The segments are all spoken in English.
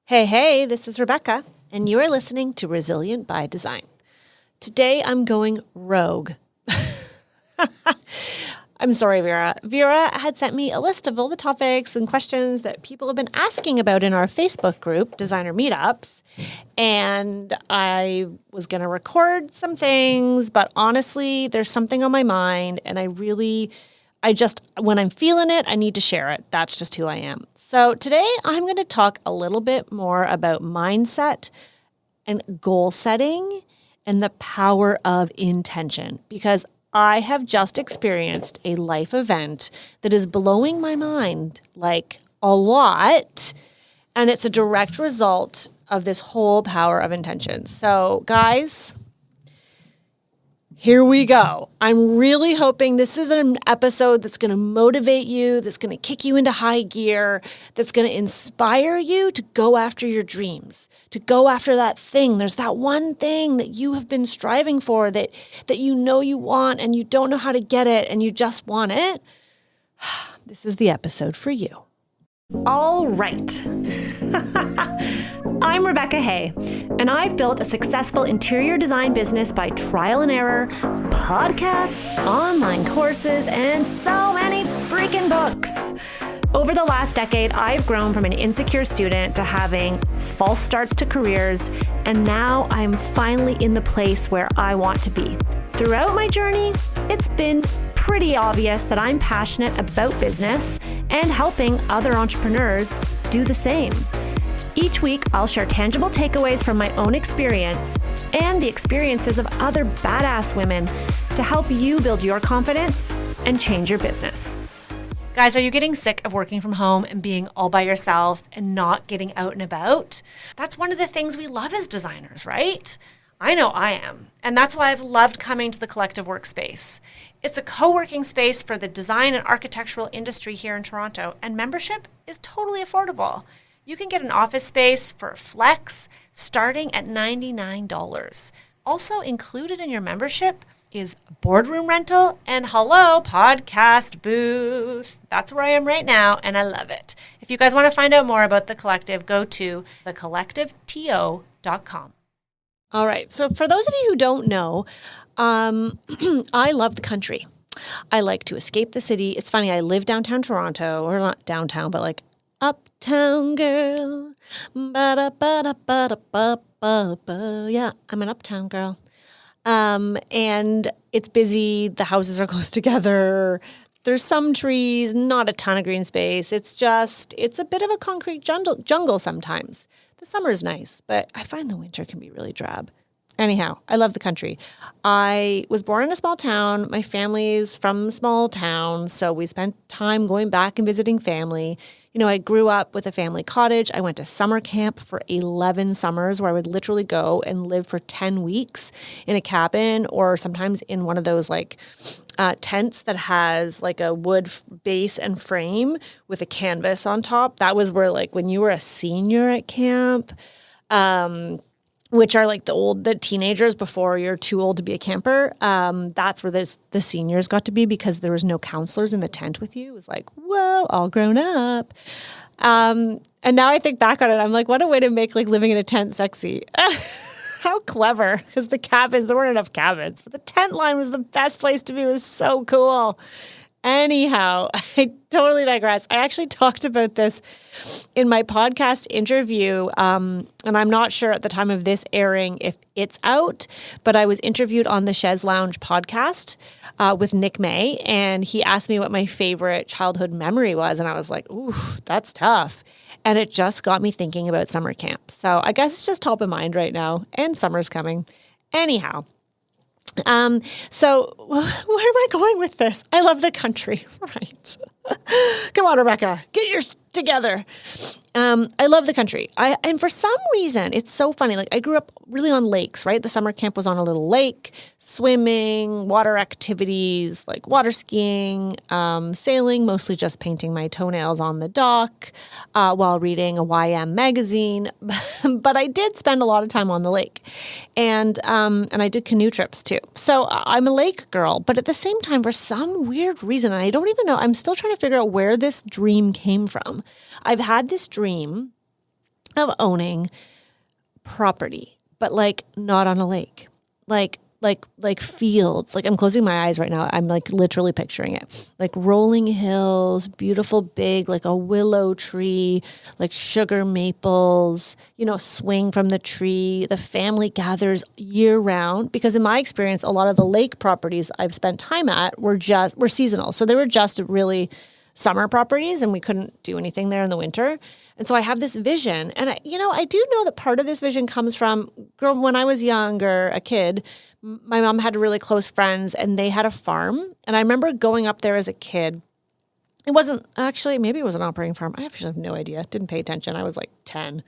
Hey, this is Rebecca, and you are listening to Resilient by Design. Today, I'm going rogue. I'm sorry, Vera. Vera had sent me a list of all the topics and questions that people have been asking about in our Facebook group, Designer Meetups, and I was going to record some things, but honestly, there's something on my mind, and when I'm feeling it, I need to share it. That's just who I am. So today I'm going to talk a little bit more about mindset and goal setting and the power of intention, because I have just experienced a life event that is blowing my mind like a lot, and it's a direct result of this whole power of intention. So guys, here we go. I'm really hoping this is an episode that's going to motivate you, that's going to kick you into high gear, that's going to inspire you to go after your dreams, to go after that thing. There's that one thing that you have been striving for that you know you want and you don't know how to get it and you just want it. This is the episode for you. All right. I'm Rebecca Hay, and I've built a successful interior design business by trial and error, podcasts, online courses, and so many freaking books. Over the last decade, I've grown from an insecure student to having false starts to careers, and now I'm finally in the place where I want to be. Throughout my journey, it's been pretty obvious that I'm passionate about business and helping other entrepreneurs do the same. Each week, I'll share tangible takeaways from my own experience and the experiences of other badass women to help you build your confidence and change your business. Guys, are you getting sick of working from home and being all by yourself and not getting out and about? That's one of the things we love as designers, right? I know I am. And that's why I've loved coming to the Collective Workspace. It's a co-working space for the design and architectural industry here in Toronto, and membership is totally affordable. You can get an office space for flex starting at $99. Also included in your membership is boardroom rental and podcast booth. That's where I am right now, and I love it. If you guys want to find out more about The Collective, go to thecollectiveto.com. All right. So for those of you who don't know, I love the country. I like to escape the city. It's funny, I live downtown Toronto, or not downtown, but like uptown girl. Ba-da-ba-da-ba-da-ba-ba-ba. Yeah, I'm an uptown girl. And it's busy. The houses are close together. There's some trees, not a ton of green space. It's a bit of a concrete jungle sometimes. The summer's nice, but I find the winter can be really drab. Anyhow, I love the country. I was born in a small town. My family's from a small town, so we spent time going back and visiting family. You know, I grew up with a family cottage. I went to summer camp for 11 summers where I would literally go and live for 10 weeks in a cabin or sometimes in one of those tents that has like a wood base and frame with a canvas on top. That was where when you were a senior at camp, which are like the teenagers before you're too old to be a camper. That's where the seniors got to be because there was no counselors in the tent with you. It was like, whoa, all grown up. And now I think back on it, I'm like, what a way to make living in a tent sexy. How clever, because there weren't enough cabins, but the tent line was the best place to be. It was so cool. Anyhow, I totally digress. I actually talked about this in my podcast interview, and I'm not sure at the time of this airing if it's out, but I was interviewed on the Chaise Lounge podcast with Nick May, and he asked me what my favorite childhood memory was, and I was like, ooh, that's tough. And it just got me thinking about summer camp. So I guess it's just top of mind right now, and summer's coming. Anyhow. So where am I going with this? I love the country, right? Come on, Rebecca, get yours together. I love the country. And for some reason, it's so funny. I grew up really on lakes, right? The summer camp was on a little lake, swimming, water activities, like water skiing, sailing, mostly just painting my toenails on the dock, while reading a YM magazine. But I did spend a lot of time on the lake, and I did canoe trips too. So I'm a lake girl, but at the same time, for some weird reason, and I don't even know, I'm still trying to figure out where this dream came from. I've had this dream of owning property, but like not on a lake, like fields. Like I'm closing my eyes right now. I'm like literally picturing it, like rolling hills, beautiful, big, like a willow tree, like sugar maples, swing from the tree. The family gathers year round because in my experience, a lot of the lake properties I've spent time at were seasonal. So they were just really summer properties and we couldn't do anything there in the winter. And so I have this vision. And I do know that part of this vision comes from when I was younger, a kid, my mom had really close friends and they had a farm. And I remember going up there as a kid. It wasn't actually, maybe it was an operating farm. I actually have no idea. Didn't pay attention. I was like 10.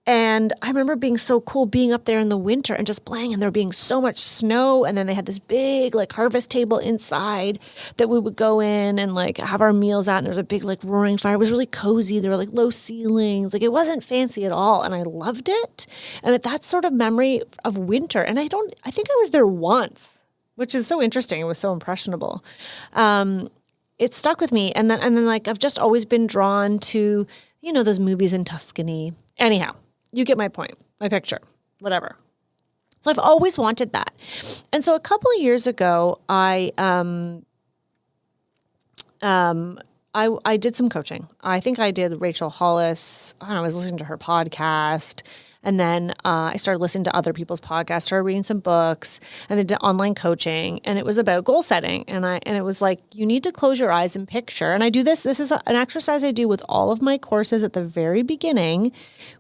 And I remember being so cool being up there in the winter and just playing and there being so much snow. And then they had this big like harvest table inside that we would go in and like have our meals at. And there was a big like roaring fire. It was really cozy. There were like low ceilings. Like it wasn't fancy at all. And I loved it. And that sort of memory of winter. And I think I was there once, which is so interesting. It was so impressionable. It stuck with me. And then like I've just always been drawn to, those movies in Tuscany. Anyhow. You get my point, my picture, whatever. So I've always wanted that. And so a couple of years ago, I did some coaching. I think I did Rachel Hollis. I was listening to her podcast. And then I started listening to other people's podcasts, started reading some books, and then did online coaching. And it was about goal setting. And it was like, you need to close your eyes and picture. And I do this. This is an exercise I do with all of my courses at the very beginning.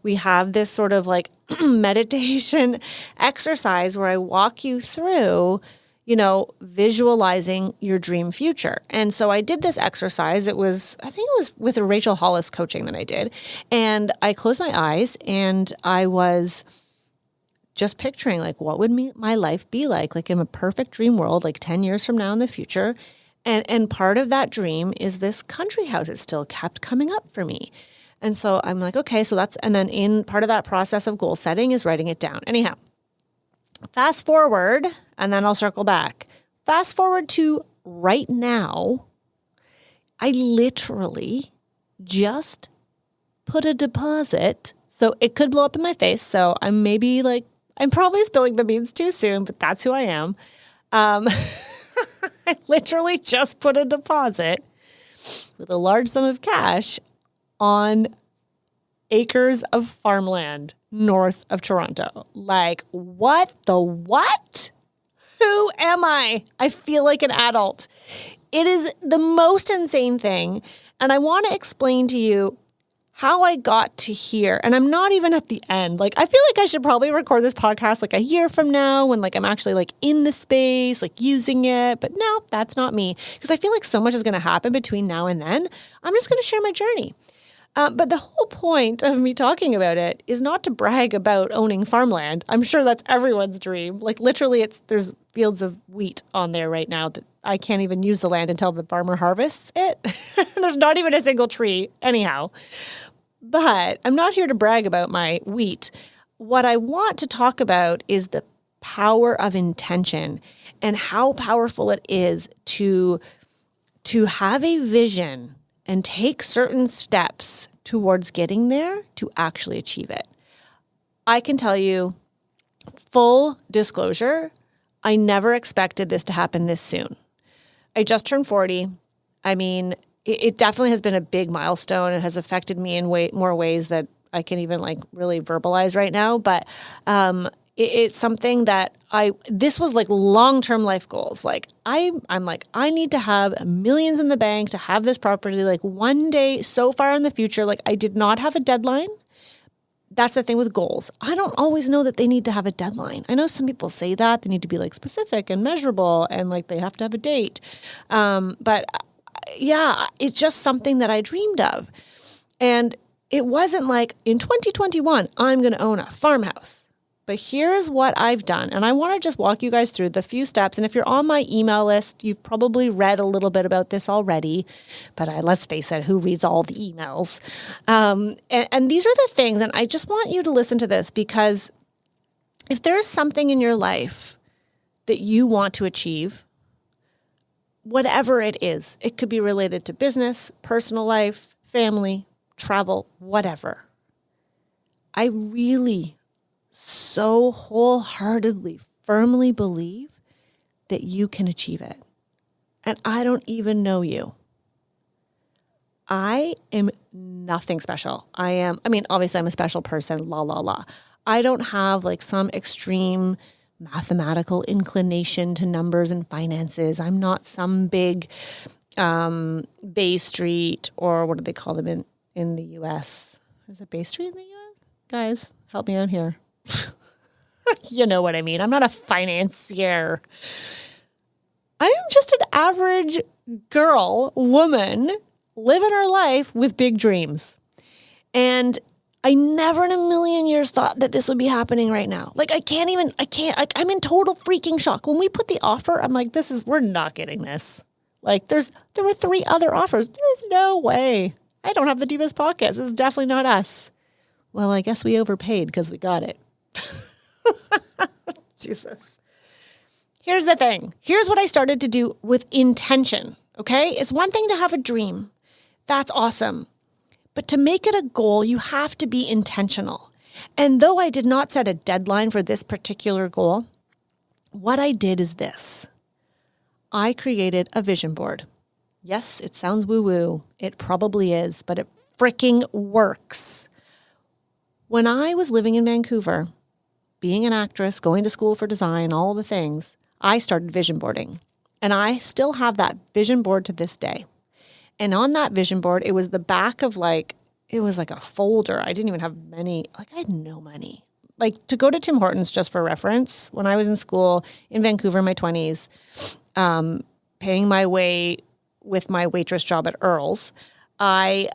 We have this sort of like meditation exercise where I walk you through visualizing your dream future. And so I did this exercise. I think it was with a Rachel Hollis coaching that I did. And I closed my eyes and I was just picturing like, what would my life be like in a perfect dream world, like 10 years from now in the future. And part of that dream is this country house. It still kept coming up for me. And so I'm like, okay, and then in part of that process of goal setting is writing it down. Anyhow. Fast forward, and then I'll circle back. Fast forward to right now, I literally just put a deposit. So it could blow up in my face. So I'm probably spilling the beans too soon, but that's who I am. I literally just put a deposit with a large sum of cash on acres of farmland north of Toronto. Like, what the what? Who am I? I feel like an adult. It is the most insane thing. And I want to explain to you how I got to here. And I'm not even at the end. Like, I feel like I should probably record this podcast like a year from now when like I'm actually like in the space, like using it. But no, that's not me. Because I feel like so much is going to happen between now and then. I'm just going to share my journey. But the whole point of me talking about it is not to brag about owning farmland. I'm sure that's everyone's dream. Like literally there's fields of wheat on there right now that I can't even use the land until the farmer harvests it. There's not even a single tree anyhow. But I'm not here to brag about my wheat. What I want to talk about is the power of intention and how powerful it is to have a vision and take certain steps towards getting there to actually achieve it. I can tell you, full disclosure, I never expected this to happen this soon. I just turned 40. I mean, it definitely has been a big milestone. It has affected me in more ways that I can even like really verbalize right now. But it's something that this was like long-term life goals. Like I'm like, I need to have millions in the bank to have this property like one day so far in the future. Like I did not have a deadline. That's the thing with goals. I don't always know that they need to have a deadline. I know some people say that they need to be like specific and measurable and like they have to have a date. But yeah, it's just something that I dreamed of. And it wasn't like in 2021, I'm going to own a farmhouse. But here's what I've done. And I want to just walk you guys through the few steps. And if you're on my email list, you've probably read a little bit about this already. But let's face it, who reads all the emails? And these are the things. And I just want you to listen to this because if there's something in your life that you want to achieve, whatever it is, it could be related to business, personal life, family, travel, whatever. I really so wholeheartedly, firmly believe that you can achieve it. And I don't even know you. I am nothing special. Obviously I'm a special person, la, la, la. I don't have like some extreme mathematical inclination to numbers and finances. I'm not some big Bay Street, or what do they call them in the U.S.? Is it Bay Street in the U.S.? Guys, help me out here. You know what I mean. I'm not a financier. I am just an average girl, woman, living her life with big dreams. And I never in a million years thought that this would be happening right now. Like, I'm in total freaking shock. When we put the offer, I'm like, we're not getting this. Like, there were 3 other offers. There's no way. I don't have the deepest pockets. This is definitely not us. Well, I guess we overpaid because we got it. Jesus. Here's the thing. Here's what I started to do with intention, okay? It's one thing to have a dream. That's awesome. But to make it a goal, you have to be intentional. And though I did not set a deadline for this particular goal, what I did is this. I created a vision board. Yes, it sounds woo-woo. It probably is, but it freaking works. When I was living in Vancouver, being an actress, going to school for design, all the things, I started vision boarding. And I still have that vision board to this day. And on that vision board, it was the back of it was like a folder. I didn't even have many, I had no money. Like, to go to Tim Hortons, just for reference, when I was in school in Vancouver in my 20s, paying my way with my waitress job at Earl's, I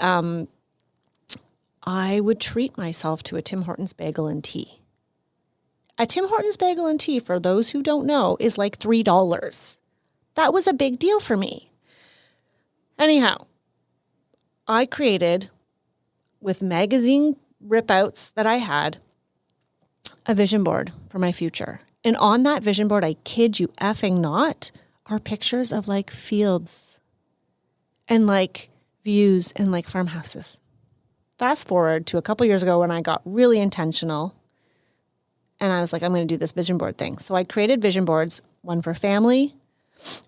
would treat myself to a Tim Hortons bagel and tea. A Tim Hortons bagel and tea, for those who don't know, is like $3. That was a big deal for me. Anyhow, I created, with magazine rip-outs that I had, a vision board for my future. And on that vision board, I kid you effing not, are pictures of like fields and like views and like farmhouses. Fast forward to a couple years ago when I got really intentional and I was like, I'm going to do this vision board thing. So I created vision boards, one for family,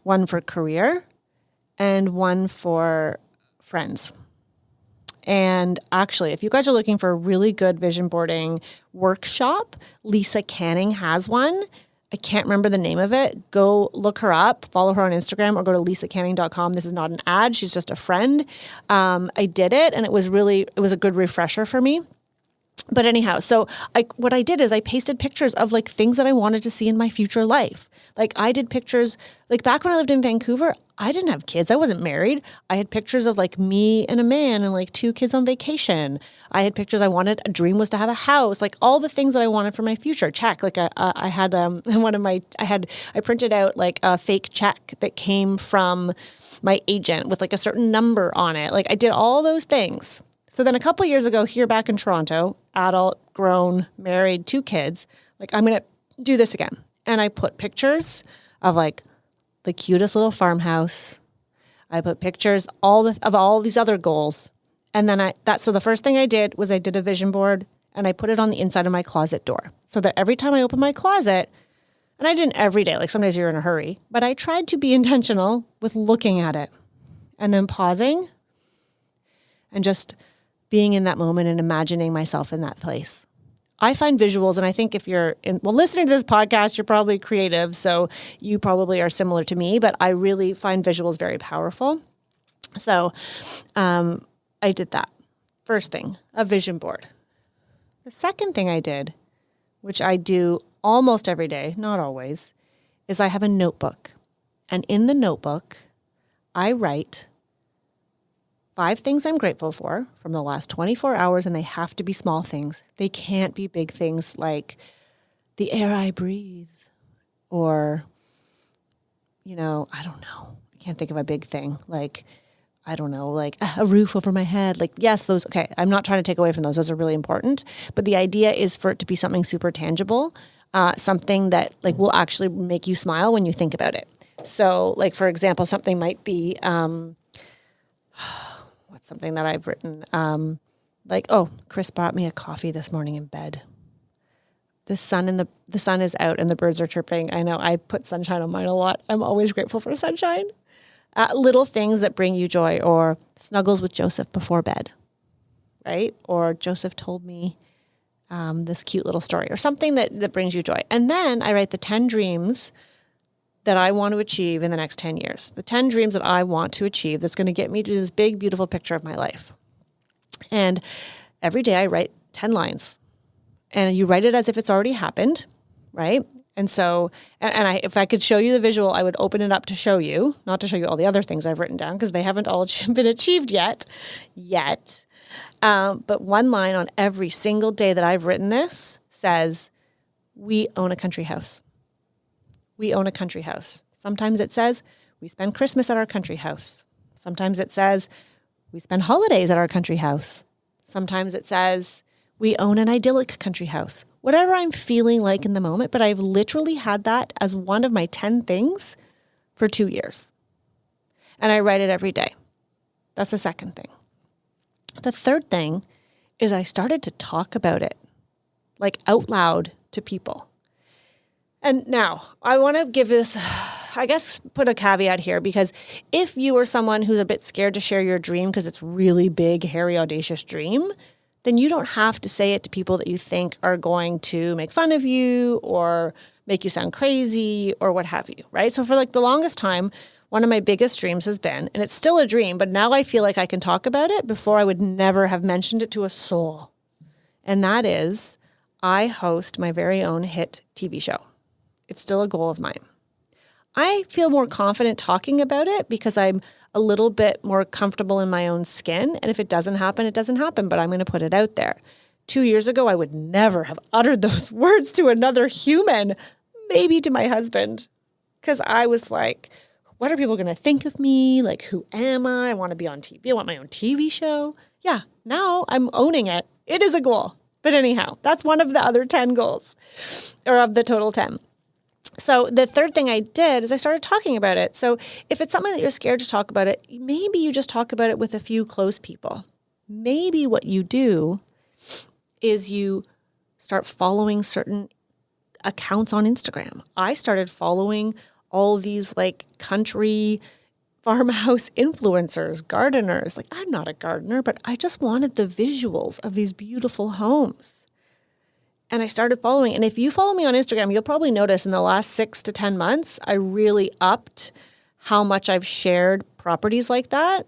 one for career, and one for friends. And actually, if you guys are looking for a really good vision boarding workshop, Lisa Canning has one. I can't remember the name of it. Go look her up, follow her on Instagram, or go to lisacanning.com. This is not an ad. She's just a friend. I did it, and it was a good refresher for me. But anyhow, so what I did is I pasted pictures of like things that I wanted to see in my future life. Like, I did pictures, like back when I lived in Vancouver, I didn't have kids. I wasn't married. I had pictures of like me and a man and like 2 kids on vacation. I had pictures a dream was to have a house, like all the things that I wanted for my future. Check. Like I printed out like a fake check that came from my agent with like a certain number on it. Like, I did all those things. So then a couple years ago, here back in Toronto, adult, grown, married, 2 kids, like, I'm going to do this again. And I put pictures of like the cutest little farmhouse. I put pictures of all these other goals. And then so the first thing I did was I did a vision board and I put it on the inside of my closet door so that every time I open my closet, and I didn't every day, like some days you're in a hurry, but I tried to be intentional with looking at it and then pausing and just being in that moment and imagining myself in that place. I find visuals, and I think if you're listening to this podcast, you're probably creative, so you probably are similar to me, but I really find visuals very powerful. So I did that. First thing, a vision board. The second thing I did, which I do almost every day, not always, is I have a notebook. And in the notebook, I write 5 things I'm grateful for from the last 24 hours, and they have to be small things. They can't be big things like the air I breathe or, I don't know. I can't think of a big thing. Like, I don't know, like a roof over my head. Like, yes, those, okay, I'm not trying to take away from those. Those are really important. But the idea is for it to be something super tangible, something that like will actually make you smile when you think about it. So like, for example, something might be, what's something that I've written? Like, oh, Chris brought me a coffee this morning in bed. The sun is out and the birds are chirping. I know I put sunshine on mine a lot. I'm always grateful for sunshine. Little things that bring you joy, or snuggles with Joseph before bed, right? Or Joseph told me this cute little story, or something that brings you joy. And then I write the 10 dreams that I want to achieve in the next 10 years. The 10 dreams that I want to achieve that's going to get me to this big, beautiful picture of my life. And every day I write 10 lines. And you write it as if it's already happened, right? And so, if I could show you the visual, I would open it up to show you, not to show you all the other things I've written down, because they haven't all been achieved yet. But one line on every single day that I've written this says, we own a country house. We own a country house. Sometimes it says, we spend Christmas at our country house. Sometimes it says, we spend holidays at our country house. Sometimes it says, we own an idyllic country house. Whatever I'm feeling like in the moment, but I've literally had that as one of my 10 things for 2 years. And I write it every day. That's the second thing. The third thing is I started to talk about it, like out loud to people. And now I want to give this, I guess, put a caveat here, because if you are someone who's a bit scared to share your dream because it's really big, hairy, audacious dream, then you don't have to say it to people that you think are going to make fun of you or make you sound crazy or what have you, right? So for like the longest time, one of my biggest dreams has been, and it's still a dream, but now I feel like I can talk about it. Before I would never have mentioned it to a soul. And that is, I host my very own hit TV show. It's still a goal of mine. I feel more confident talking about it because I'm a little bit more comfortable in my own skin. And if it doesn't happen, it doesn't happen, but I'm going to put it out there. 2 years ago, I would never have uttered those words to another human, maybe to my husband, because I was like, what are people going to think of me? Like, who am I? I want to be on TV. I want my own TV show. Yeah, now I'm owning it. It is a goal. But anyhow, that's one of the other 10 goals, or of the total 10. So the third thing I did is I started talking about it. So if it's something that you're scared to talk about it, maybe you just talk about it with a few close people. Maybe what you do is you start following certain accounts on Instagram. I started following all these like country farmhouse influencers, gardeners. Like, I'm not a gardener, but I just wanted the visuals of these beautiful homes. And I started following. And if you follow me on Instagram, you'll probably notice in the last 6 to 10 months, I really upped how much I've shared properties like that.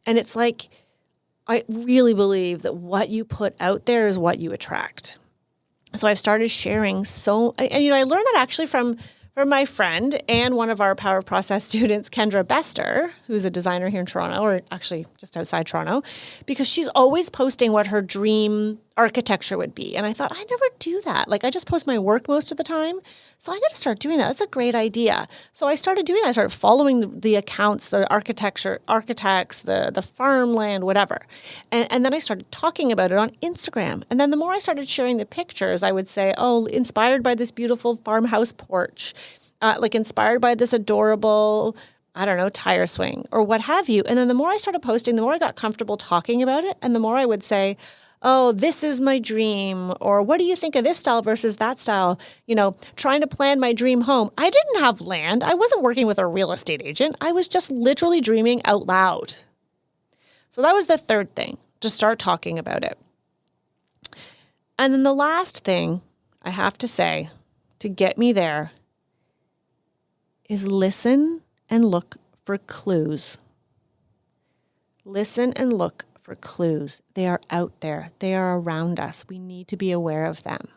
And it's like, I really believe that what you put out there is what you attract. So I've started sharing and I learned that actually from my friend and one of our Power of Process students, Kendra Bester, who's a designer here in Toronto, or actually just outside Toronto, because she's always posting what her dream architecture would be. And I thought, I never do that. Like, I just post my work most of the time. So I got to start doing that. That's a great idea. So I started doing that. I started following the accounts, the architects, the farmland, whatever. And then I started talking about it on Instagram. And then the more I started sharing the pictures, I would say, oh, inspired by this beautiful farmhouse porch, like inspired by this adorable, I don't know, tire swing or what have you. And then the more I started posting, the more I got comfortable talking about it. And the more I would say, oh, this is my dream, or what do you think of this style versus that style? You know, trying to plan my dream home. I didn't have land. I wasn't working with a real estate agent. I was just literally dreaming out loud. So that was the third thing, to start talking about it. And then the last thing I have to say to get me there is listen and look for clues. Listen and look for clues. They are out there. They are around us. We need to be aware of them.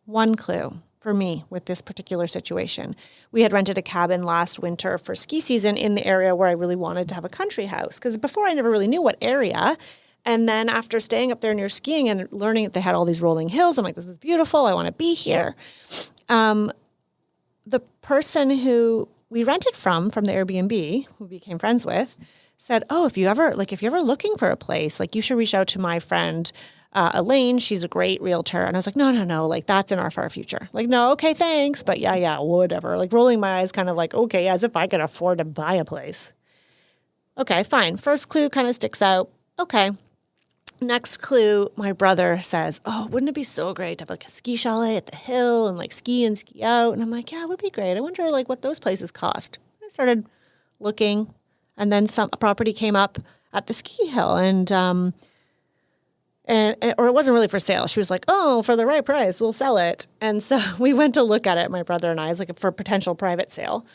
One clue for me with this particular situation. We had rented a cabin last winter for ski season in the area where I really wanted to have a country house, because before I never really knew what area. And then after staying up there near skiing and learning that they had all these rolling hills, I'm like, this is beautiful. I want to be here. The person who we rented from the Airbnb, who we became friends with, said, oh, if you're ever looking for a place, like, you should reach out to my friend, Elaine. She's a great realtor. And I was like, no, like, that's in our far future. Like, no, okay, thanks. But yeah, whatever. Like, rolling my eyes, kind of like, okay, as if I could afford to buy a place. Okay, fine. First clue kind of sticks out. Okay. Next clue, my brother says, oh, wouldn't it be so great to have like a ski chalet at the hill and like ski in, ski out? And I'm like, yeah, it would be great. I wonder like what those places cost. I started looking, and then a property came up at the ski hill, and or it wasn't really for sale. She was like, oh, for the right price, we'll sell it. And so we went to look at it, my brother and I, as like for a potential private sale.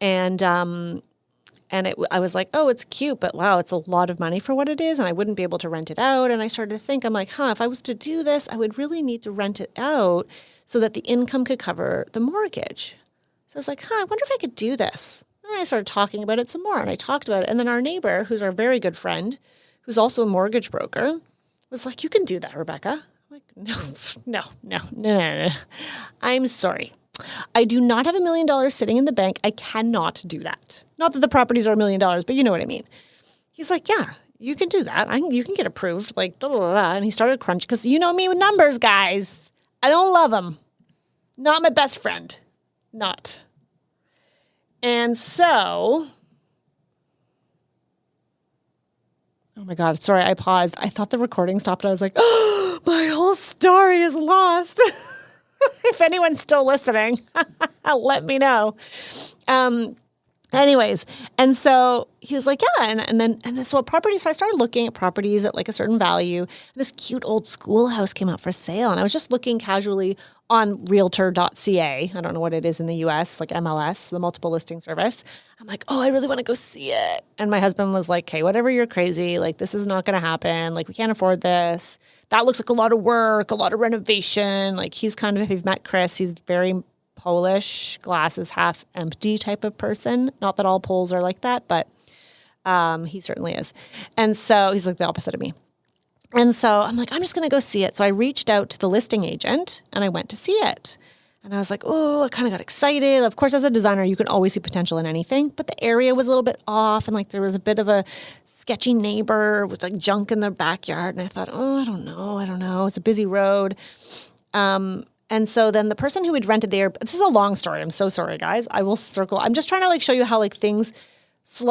And I was like, oh, it's cute, but wow, it's a lot of money for what it is, and I wouldn't be able to rent it out. And I started to think, I'm like, if I was to do this, I would really need to rent it out so that the income could cover the mortgage. So I was like, I wonder if I could do this. And I started talking about it some more, and I talked about it. And then our neighbor, who's our very good friend, who's also a mortgage broker, was like, you can do that, Rebecca. I'm like, no. I'm sorry. I do not have $1 million sitting in the bank. I cannot do that. Not that the properties are $1 million, but you know what I mean. He's like, yeah, you can do that. You can get approved. Like, blah, blah, blah. And he started crunching, because you know me with numbers, guys. I don't love them. Not my best friend. Not. And so, oh my God, sorry, I paused. I thought the recording stopped. I was like, oh, my whole story is lost. If anyone's still listening, let me know. Anyways, and so he was like, yeah, and so I started looking at properties at like a certain value. And this cute old schoolhouse came up for sale, and I was just looking casually on realtor.ca. I don't know what it is in the US, like MLS, the multiple listing service. I'm like, oh, I really want to go see it. And my husband was like, okay, whatever, you're crazy. Like, this is not going to happen. Like, we can't afford this. That looks like a lot of work, a lot of renovation. Like, he's kind of, if you've met Chris, he's very Polish, glasses half empty type of person. Not that all Poles are like that, but he certainly is. And so he's like the opposite of me. And so I'm like, I'm just going to go see it. So I reached out to the listing agent and I went to see it. And I was like, oh, I kind of got excited. Of course, as a designer, you can always see potential in anything. But the area was a little bit off, and like there was a bit of a sketchy neighbor with like junk in their backyard. And I thought, oh, I don't know. It's a busy road. And so then the person who had rented there, this is a long story. I'm so sorry, guys. I will circle. I'm just trying to like show you how like things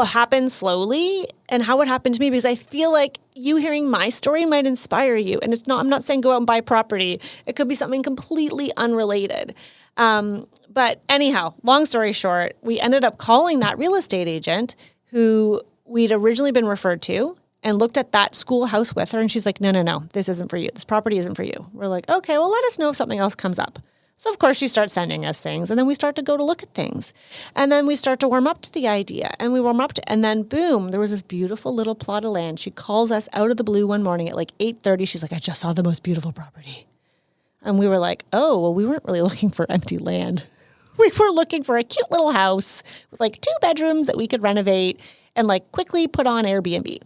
happen slowly and how it happened to me, because I feel like you hearing my story might inspire you. And I'm not saying go out and buy property. It could be something completely unrelated. But anyhow, long story short, we ended up calling that real estate agent who we'd originally been referred to and looked at that schoolhouse with her. And she's like, no, this isn't for you. This property isn't for you. We're like, okay, well, let us know if something else comes up. So, of course, she starts sending us things, and then we start to go to look at things. And then we start to warm up to the idea, and we warm up to, and then boom, there was this beautiful little plot of land. She calls us out of the blue one morning at like 8:30. She's like, I just saw the most beautiful property. And we were like, oh, well, we weren't really looking for empty land. We were looking for a cute little house with like 2 bedrooms that we could renovate and like quickly put on Airbnb.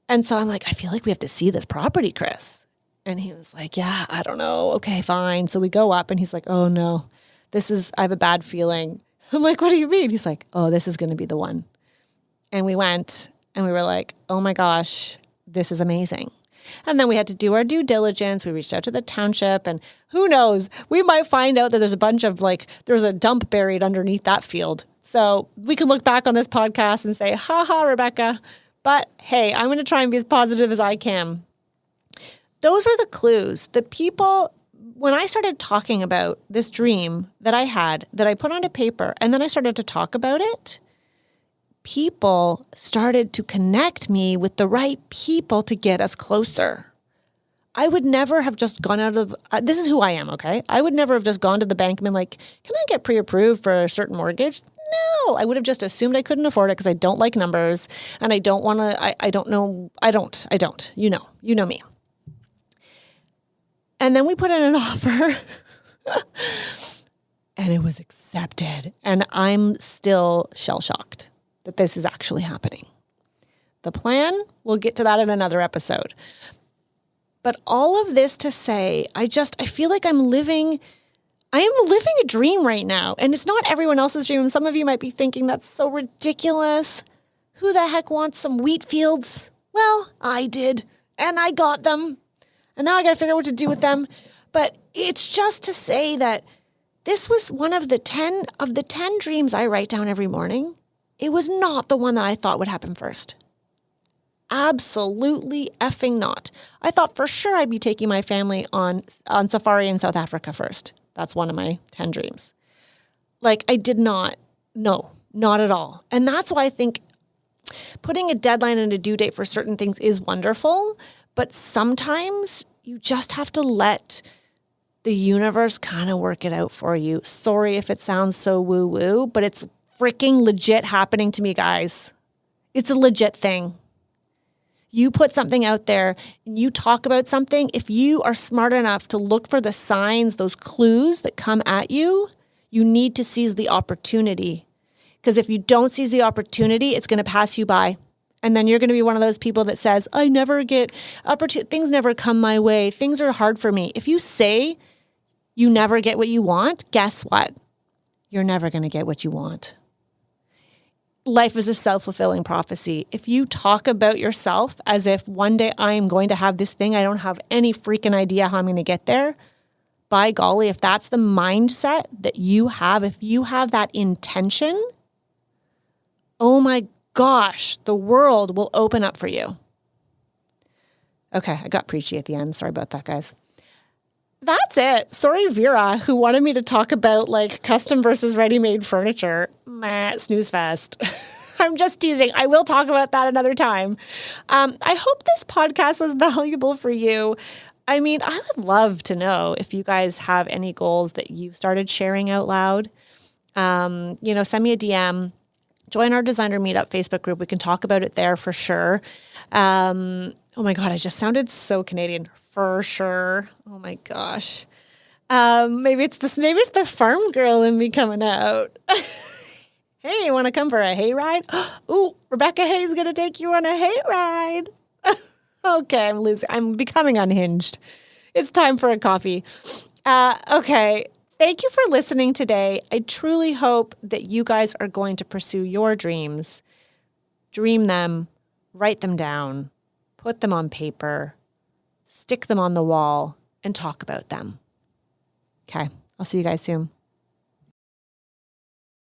And so I'm like, I feel like we have to see this property, Chris. And he was like, yeah, I don't know. Okay, fine. So we go up and he's like, oh no, I have a bad feeling. I'm like, what do you mean? He's like, oh, this is going to be the one. And we went and we were like, oh my gosh, this is amazing. And then we had to do our due diligence. We reached out to the township, and who knows, we might find out that there's a bunch of there's a dump buried underneath that field. So we can look back on this podcast and say, ha, Rebecca. But hey, I'm going to try and be as positive as I can. Those were the clues. The people, when I started talking about this dream that I had, that I put onto paper, and then I started to talk about it, people started to connect me with the right people to get us closer. I would never have just gone out of, this is who I am, okay? I would never have just gone to the bank and been like, can I get pre-approved for a certain mortgage? No, I would have just assumed I couldn't afford it because I don't like numbers and I don't want to, I don't, you know me. And then we put in an offer and it was accepted. And I'm still shell-shocked that this is actually happening. The plan, we'll get to that in another episode. But all of this to say, I feel like I am living a dream right now. And it's not everyone else's dream. And some of you might be thinking that's so ridiculous. Who the heck wants some wheat fields? Well, I did. And I got them. And now I got to figure out what to do with them. But it's just to say that this was one of the 10 dreams I write down every morning. It was not the one that I thought would happen first. Absolutely effing not. I thought for sure I'd be taking my family on safari in South Africa first. That's one of my 10 dreams. Like, I did not. No, not at all. And that's why I think putting a deadline and a due date for certain things is wonderful, but sometimes you just have to let the universe kind of work it out for you. Sorry if it sounds so woo-woo, but it's freaking legit happening to me, guys. It's a legit thing. You put something out there and you talk about something, if you are smart enough to look for the signs, those clues that come at you, you need to seize the opportunity. Because if you don't seize the opportunity, it's going to pass you by. And then you're going to be one of those people that says, I never get things never come my way. Things are hard for me. If you say you never get what you want, guess what? You're never going to get what you want. Life is a self-fulfilling prophecy. If you talk about yourself as if one day I am going to have this thing, I don't have any freaking idea how I'm going to get there. By golly, if that's the mindset that you have, if you have that intention, oh my gosh, the world will open up for you. Okay, I got preachy at the end. Sorry about that, guys. That's it. Sorry, Vera, who wanted me to talk about like custom versus ready-made furniture. Snooze fest. I'm just teasing. I will talk about that another time. I hope this podcast was valuable for you. I mean, I would love to know if you guys have any goals that you've started sharing out loud. Send me a DM. Join our Designer Meetup Facebook group. We can talk about it there for sure. Oh my God, I just sounded so Canadian. For sure. Oh my gosh. Maybe it's the farm girl in me coming out. Hey, you want to come for a hayride? Ooh, Rebecca Hay's going to take you on a hayride. Okay, I'm becoming unhinged. It's time for a coffee. Okay. Thank you for listening today. I truly hope that you guys are going to pursue your dreams. Dream them, write them down, put them on paper, stick them on the wall, and talk about them. Okay, I'll see you guys soon.